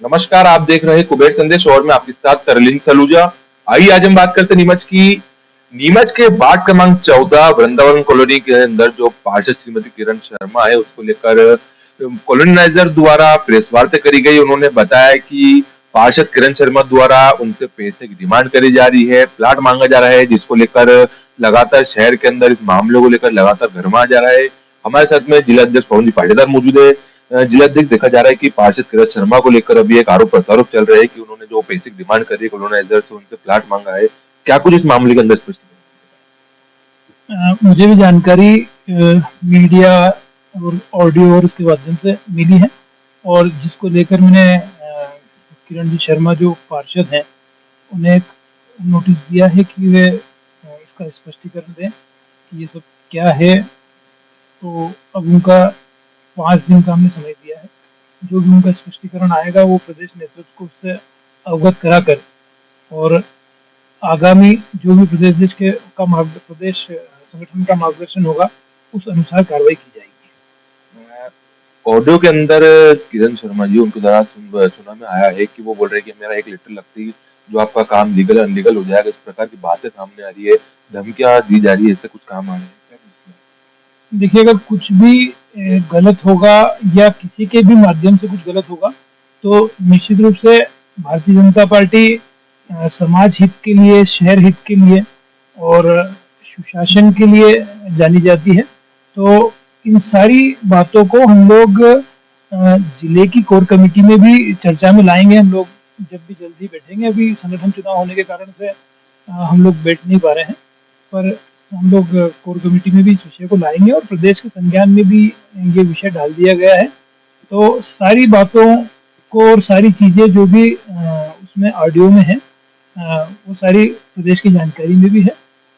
नमस्कार, आप देख रहे हैं कुबेर संदेश और मैं आपके साथ तरलिंग सलूजा। आइए आज हम बात करते हैं नीमच की। नीमच के वार्ड क्रमांक 14 वृंदावन कॉलोनी के अंदर जो पार्षद श्रीमती किरण शर्मा है उसको लेकर कॉलोनाइजर द्वारा प्रेस वार्ता करी गई। उन्होंने बताया कि पार्षद किरण शर्मा द्वारा उनसे पैसे की डिमांड करी जा रही है, प्लाट मांगा जा रहा है, जिसको लेकर लगातार शहर के अंदर इस मामले को लेकर लगातार गरमा जा रहा है। हमारे साथ में जिला अध्यक्ष पवन जी पाटीदार मौजूद है। जिलाध्यक्ष देखा जा रहा है कि पार्षद किरण शर्मा को लेकर अभी एक आरोप प्रत्यारोप चल रहा है कि उन्होंने जो पैसे की डिमांड करी है कॉलोनाइजर से उनसे प्लाट मांगा है। क्या कुछ इस मामले के अंदर स्पष्ट मुझे भी जानकारी मीडिया और ऑडियो और उसके माध्यम से मिली है और जिसको लेकर मैंने किरण जी शर्मा जो पार्षद हैं उन्हें एक नोटिस दिया है कि वे इसका स्पष्टीकरण दें कि ये सब क्या है। तो अब उनका 5 दिन का हमने समय दिया है। जो भी उनका स्पष्टीकरण आएगा वो प्रदेश नेतृत्व को उससे अवगत कराकर और आगामी जो भी प्रदेश संगठन का मार्गदर्शन होगा उस अनुसार कार्रवाई की जाएगी। ऑडियो के अंदर किरण शर्मा जी उनके द्वारा सुना में आया है कि वो बोल रहे हैं कि मेरा एक लेटर लगती जो आपका काम लीगल अनलीगल हो जाएगा, इस प्रकार की बातें सामने आ रही है, धमकियां दी जा रही है, इससे कुछ काम आ रहे हैं क्या? देखिए, अगर कुछ भी गलत होगा या किसी के भी माध्यम से कुछ गलत होगा तो निश्चित रूप से भारतीय जनता पार्टी समाज हित के लिए, शहर हित के लिए और सुशासन के लिए जानी जाती है। तो इन सारी बातों को हम लोग जिले की कोर कमेटी में भी चर्चा में लाएंगे। हम लोग जब भी जल्दी बैठेंगे, अभी संगठन चुनाव होने के कारण से हम लोग बैठ नहीं पा रहे हैं, पर हम लोग कोर कमेटी में भी इस विषय को लाएंगे और प्रदेश के संज्ञान में भी ये विषय डाल दिया गया है। तो सारी बातों को और सारी चीज़ें जो भी उसमें ऑडियो में है वो सारी प्रदेश की जानकारी में भी है।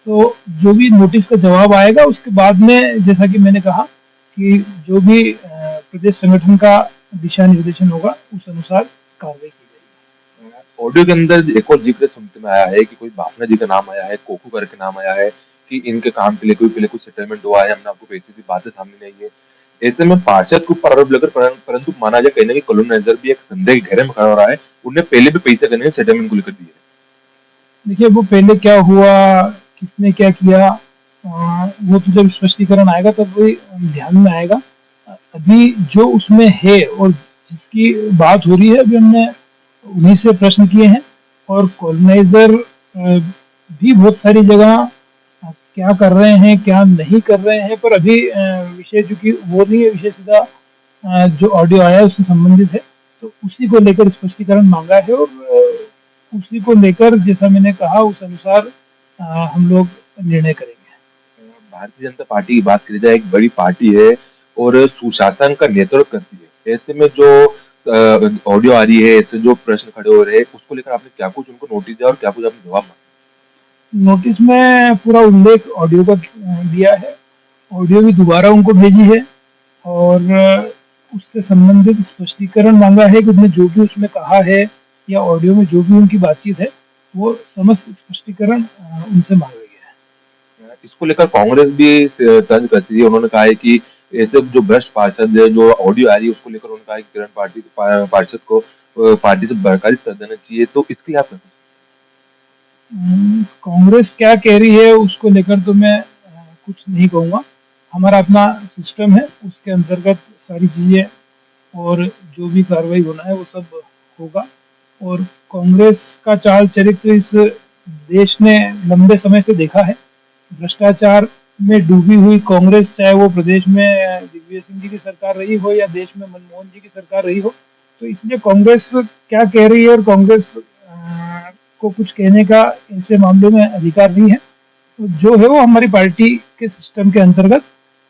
तो जो भी नोटिस का जवाब आएगा उसके बाद में, जैसा कि मैंने कहा कि जो भी प्रदेश संगठन का दिशा निर्देशन होगा उस अनुसार कार्रवाई की जाएगी। ऑडियो के अंदर एक और जिक्र सुनते में आया है कि कोई भावना जी का नाम आया है, कोकू करके नाम आया है कि इनके काम के लिए कोई पहले कुछ सेटलमेंट हुआ है, हमने आपको पैसे की बातें सामने नहीं है। ऐसे में पार्षद को ऊपर आरोप लेकर परंतु माना जाए कहीं ना कहीं कॉलोनाइजर भी एक संदेह के घेरे में खड़ा हो रहा है। उन्हें पहले भी पैसे करने सेटलमेंट को लेकर दिए। देखिए, वो पहले क्या हुआ, किसने क्या किया, वो तो जब स्पष्टीकरण आएगा तब वही ध्यान में आएगा। अभी जो उसमें है और जिसकी बात हो रही है, अभी हमने उन्हीं से प्रश्न किए हैं और कॉलोनाइजर भी बहुत सारी जगह क्या कर रहे हैं, क्या नहीं कर रहे हैं, पर अभी विषय चूंकि वो नहीं है, विषय सीधा जो ऑडियो आया है उससे संबंधित है, तो उसी को लेकर स्पष्टीकरण मांगा है और उसी को लेकर जैसा मैंने कहा उस अनुसार हम लोग निर्णय करेंगे। भारतीय जनता पार्टी की बात करी जाए, एक बड़ी पार्टी है और सुशासन का नेतृत्व करती है। ऐसे में जो ऑडियो आ रही है, ऐसे जो प्रश्न खड़े हो रहे हैं, उसको लेकर आपने क्या कुछ उनको नोटिस दिया और क्या कुछ आपने जवाब मांगा? नोटिस में पूरा उल्लेख ऑडियो का दिया है, ऑडियो भी दोबारा उनको भेजी है और उससे संबंधित स्पष्टीकरण मांगा है कि उसने जो भी उसमें कहा है या ऑडियो में जो भी उनकी बातचीत है वो समस्त स्पष्टीकरण उनसे मांगा गया है। इसको लेकर कांग्रेस भी तंज करती है। उन्होंने कहा है कि ऐसे जो भ्रष्ट पार्षद है, जो ऑडियो आ रही है, उसको लेकर उन्होंने कहा है कि किरण पार्षद को पार्टी से बर्खास्त कर देना चाहिए। तो इसके लिए आप क्या कहें? कांग्रेस क्या कह रही है उसको लेकर तो मैं कुछ नहीं कहूँगा। हमारा अपना सिस्टम है, उसके अंतर्गत सारी चीज़ें और जो भी कार्रवाई होना है वो सब होगा। और कांग्रेस का चाल चरित्र इस देश ने लंबे समय से देखा है। भ्रष्टाचार में डूबी हुई कांग्रेस, चाहे वो प्रदेश में दिग्विजय सिंह जी की सरकार रही हो या देश में मनमोहन जी की सरकार रही हो, तो इसलिए कांग्रेस क्या कह रही है और कांग्रेस को कुछ कहने का ऐसे मामले में अधिकार नहीं है। तो जो है वो हमारी पार्टी के सिस्टम के अंतर्गत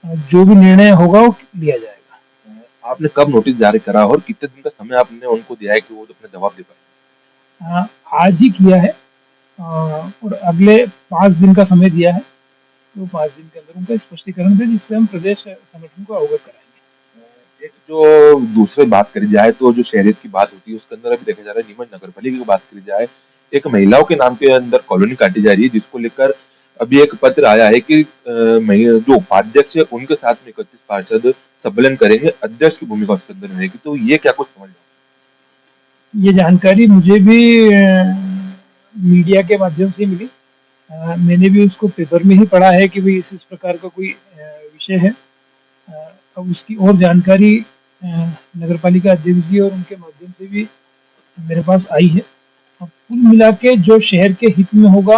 जो भी निर्णय होगा वो लिया जाएगा। आपने कब नोटिस जारी करा और कितने दिन का समय आपने उनको दिया है कि वो अपना जवाब दे पाए? आज ही किया है और अगले 5 दिन का समय दिया है। तो 5 दिन के अंदर उनका स्पष्टीकरण दे जिससे हम प्रदेश संगठन को अवगत कराएंगे। एक जो दूसरी बात करी जाए तो जो शहरियत की बात होती है उसके अंदर अभी देखा जा रहा है नीमच नगर पालिका की बात करी जाए, एक महिलाओं के नाम के अंदर कॉलोनी काटी जा रही है, जिसको लेकर अभी एक पत्र आया है कि जो उपाध्यक्ष है उनके साथ में 31 पार्षद सम्मेलन करेंगे, अध्यक्ष की भूमिका उसके अंदर रहेगी। तो ये क्या कुछ समझ ये जानकारी मुझे भी मीडिया के माध्यम से ही मिली। मैंने भी उसको पेपर में ही पढ़ा है कि भाई इस प्रकार का कोई विषय है। अब उसकी और जानकारी नगर पालिका अध्यक्ष जी और उनके माध्यम से भी मेरे पास आई है। अब कुल मिला के जो शहर के हित में होगा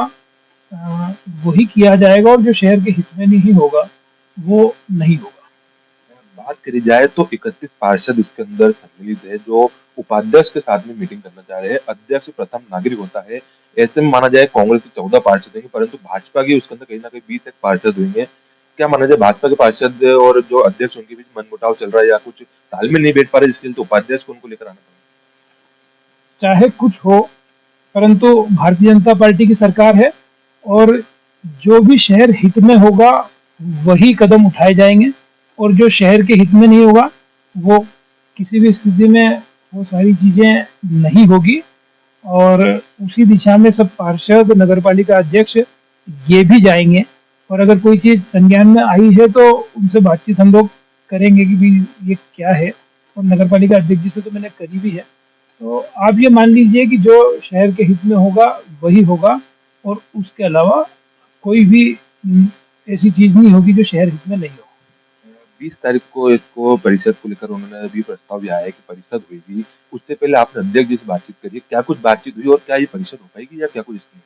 अ, वही किया जाएगा और जो शहर के हित में नहीं होगा वो नहीं होगा। बात करी जाए तो 31 पार्षद इसके अंदर सम्मिलित है जो उपाध्यक्ष के साथ में मीटिंग करना चाह रहे हैं। अध्यक्ष प्रथम नागरिक होता है। ऐसे में माना जाए कांग्रेस के 14 पार्षद होंगे परंतु भाजपा की उसके अंदर कहीं ना कहीं 20 एक पार्षद होंगे। क्या माना जाए भाजपा के पार्षद और जो अध्यक्ष उनके बीच मनमुटाव चल रहा है या कुछ तालमेल नहीं बैठ पा रहे जिसके लिए तो उपाध्यक्ष को उनको लेकर आना पड़ा। चाहे कुछ हो परंतु भारतीय जनता पार्टी की सरकार है और जो भी शहर हित में होगा वही कदम उठाए जाएंगे और जो शहर के हित में नहीं होगा वो किसी भी स्थिति में वो सारी चीजें नहीं होगी। और उसी दिशा में सब पार्षद नगर पालिका अध्यक्ष ये भी जाएंगे और अगर कोई चीज संज्ञान में आई है तो उनसे बातचीत हम लोग करेंगे कि भी ये क्या है। और नगर पालिका अध्यक्ष जी से तो मैंने करी भी है। तो आप ये मान लीजिए कि जो शहर के हित में होगा वही होगा और उसके अलावा कोई भी ऐसी चीज नहीं होगी जो शहर हित में नहीं हो। 20 तारीख को इसको परिषद को लेकर उन्होंने भी प्रस्ताव भी आया है कि परिषद होगी। उससे पहले आपने अध्यक्ष जी से बातचीत करी, क्या कुछ बातचीत हुई और क्या ये परिषद हो पाएगी या क्या कुछ इसमें?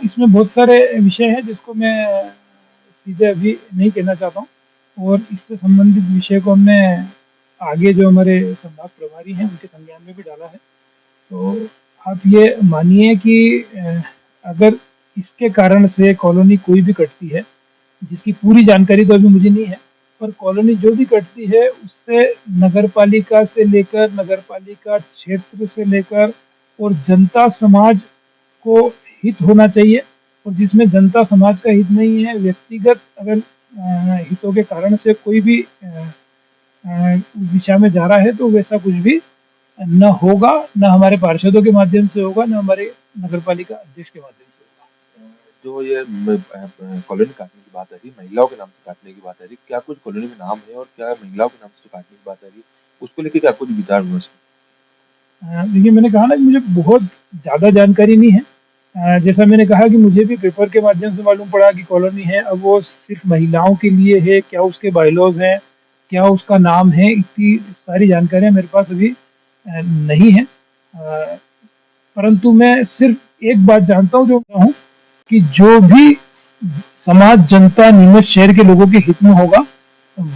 इसमें बहुत सारे विषय हैं जिसको मैं सीधे अभी नहीं कहना चाहता हूँ और इससे संबंधित विषय को हमने आगे जो हमारे संभाग प्रभारी हैं उनके संज्ञान में भी डाला है। तो आप ये मानिए कि अगर इसके कारण से कॉलोनी कोई भी कटती है जिसकी पूरी जानकारी तो अभी मुझे नहीं है पर कॉलोनी जो भी कटती है उससे नगर पालिका से लेकर नगर पालिका क्षेत्र से लेकर और जनता समाज को हित होना चाहिए। और जिसमें जनता समाज का हित नहीं है व्यक्तिगत अगर हितों के कारण से कोई भी उस दिशा में जा रहा है तो वैसा कुछ भी न होगा, न हमारे पार्षदों के माध्यम से होगा, न हमारे नगर पालिका अध्यक्ष के माध्यम से होगा। जो ये कॉलोनी काटने की बात आ रही, महिलाओं के नाम से काटने की बात आ रही, क्या कुछ कॉलोनी में नाम है और क्या महिलाओं के नाम से काटने की बात आ रही, उसको लेके क्या कुछ विचार विमर्श है? देखिए मैंने कहा ना कि मुझे बहुत ज़्यादा जानकारी नहीं है। जैसा मैंने कहा कि मुझे भी पेपर के माध्यम से मालूम पड़ा कि कॉलोनी है, अब वो सिर्फ महिलाओं के लिए है, क्या उसके बायलॉज हैं, क्या उसका नाम है, इतनी सारी जानकारियाँ मेरे पास अभी नहीं है। परंतु मैं सिर्फ एक बात जानता हूँ जो हूँ कि जो भी समाज जनता नीमच शहर के लोगों के हित में होगा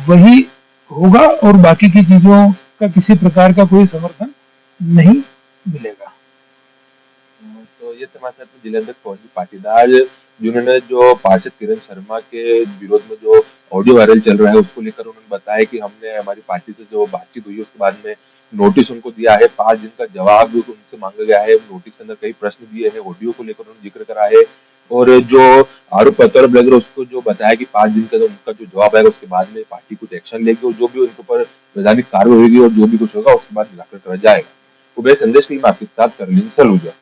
वही होगा और बाकी की चीज़ों का किसी प्रकार का कोई समर्थन नहीं मिलेगा। तो ये हमारे साथ में जिले अध्यक्ष पवन जी पाटीदार जिन्होंने जो पार्षद किरण शर्मा के विरोध में जो ऑडियो वायरल चल रहा है उसको लेकर उन्होंने बताया कि हमने हमारी पार्टी से जो बातचीत हुई उसके बाद में नोटिस उनको दिया है, 5 दिन का जवाब उनसे मांगा गया है। नोटिस के अंदर कई प्रश्न दिए हैं, ऑडियो को लेकर उन्होंने जिक्र करा है और जो आरोप पत्र वगैरह उसको जो बताया कि 5 दिन का उनका जो जवाब आएगा उसके बाद में पार्टी कुछ एक्शन लेगी और जो भी उनके ऊपर वैधानिक कार्रवाई होगी और जो भी कुछ होगा उसके बाद निराकरण करा जाएगा। उमेश संदेश की मैं आपके साथ करलीन सलूजा।